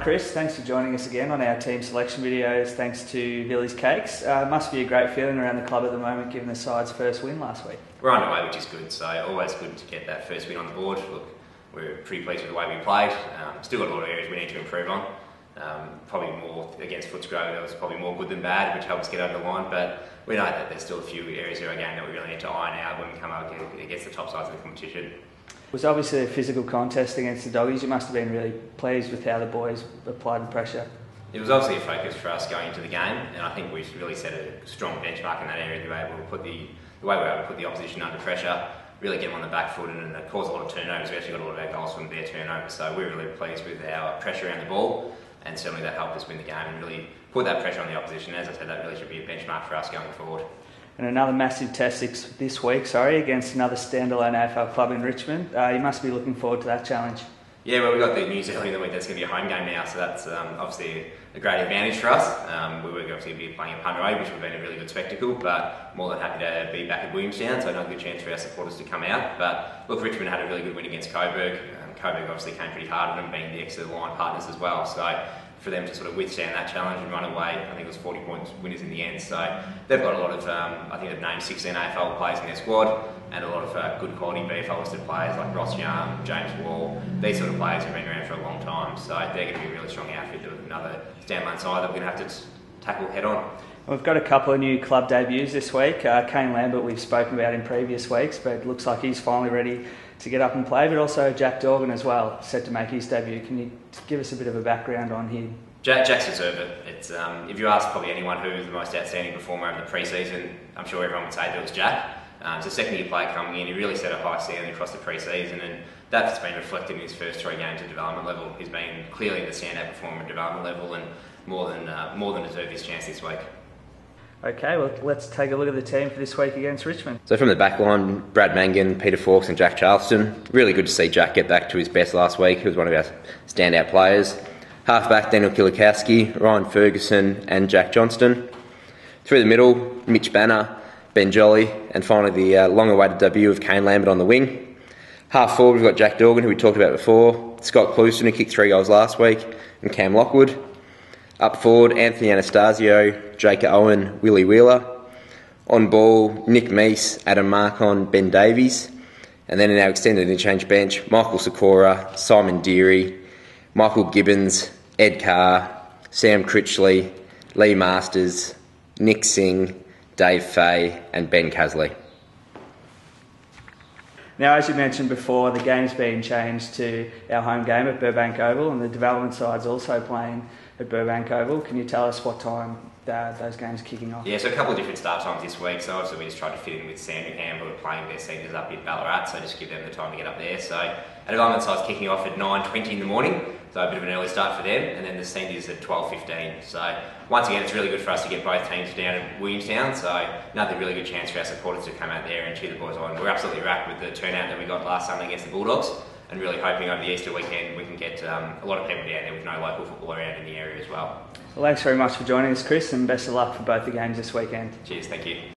Chris, thanks for joining us again on our team selection videos, thanks to Billy's Cakes. Must be a great feeling around the club at the moment, given the side's first win last week. We're underway, which is good, so always good to get that first win on the board. Look, we're pretty pleased with the way we played. Still got a lot of areas we need to improve on. Probably more against Footscray, that was probably more good than bad, which helped us get over the line, but we know that there's still a few areas in our game that we really need to iron out when we come up against the top sides of the competition. It was obviously a physical contest against the Doggies. You must have been really pleased with how the boys applied the pressure. It was obviously a focus for us going into the game, and I think we've really set a strong benchmark in that area. The way we were able to put the opposition under pressure, really get them on the back foot, and cause a lot of turnovers. We actually got a lot of our goals from their turnovers, so we're really pleased with our pressure around the ball, and certainly that helped us win the game and really put that pressure on the opposition. As I said, that really should be a benchmark for us going forward. And another massive test this week, against another standalone AFL club in Richmond. You must be looking forward to that challenge. Yeah, well, we got the news earlier in the week that's going to be a home game now, so that's obviously a great advantage for us. We were obviously be playing at Punraway, which would have been a really good spectacle, but more than happy to be back at Williamstown, so another good chance for our supporters to come out. But look, Richmond had a really good win against Coburg. Coburg obviously came pretty hard on them, being the extra line partners as well. So for them to sort of withstand that challenge and run away, I think it was 40 points winners in the end. So they've got a lot of, I think they've named 16 AFL players in their squad, and a lot of good quality VFL listed players like Ross Young, James Wall. These sort of players have been around for a long time, so they're going to be a really strong outfit with another standalone side that we're going to have to tackle head on. We've got a couple of new club debuts this week. Kane Lambert we've spoken about in previous weeks, but it looks like he's finally ready to get up and play, but also Jack Dorgan as well, set to make his debut. Can you give us a bit of a background on him? Jack's deserved it. It's, if you ask probably anyone who was the most outstanding performer over the pre-season, I'm sure everyone would say that it was Jack. It's a second-year player coming in. He really set a high standard across the pre-season, and that's been reflected in his first 3 games at development level. He's been clearly the standout performer at development level, and more than deserved his chance this week. Okay, well, let's take a look at the team for this week against Richmond. So from the back line, Brad Mangan, Peter Fawkes and Jack Charleston. Really good to see Jack get back to his best last week. He was one of our standout players. Half-back, Daniel Kilikowski, Ryan Ferguson and Jack Johnston. Through the middle, Mitch Banner, Ben Jolly, and finally the long-awaited debut of Kane Lambert on the wing. Half-forward, we've got Jack Dorgan, who we talked about before, Scott Clouston, who kicked 3 goals last week, and Cam Lockwood. Up forward, Anthony Anastasio, Jake Owen, Willie Wheeler. On ball, Nick Meese, Adam Marcon, Ben Davies. And then in our extended interchange bench, Michael Sikora, Simon Deary, Michael Gibbons, Ed Carr, Sam Critchley, Lee Masters, Nick Singh, Dave Fay and Ben Casley. Now, as you mentioned before, the game's been changed to our home game at Burbank Oval, and the development side's also playing at Burbank Oval. Can you tell us what time those games are kicking off? Yeah, so a couple of different start times this week. So obviously we just tried to fit in with Sandringham, who are playing their seniors up in Ballarat, so just give them the time to get up there. So our development side's kicking off at 9:20 in the morning, so a bit of an early start for them, and then the seniors at 12:15. So once again, it's really good for us to get both teams down at Williamstown, so another really good chance for our supporters to come out there and cheer the boys on. We're absolutely rapt with the turnout that we got last Sunday against the Bulldogs, and really hoping over the Easter weekend we can get a lot of people down there with no local football around in the area as well. Well, thanks very much for joining us, Chris, and best of luck for both the games this weekend. Cheers, thank you.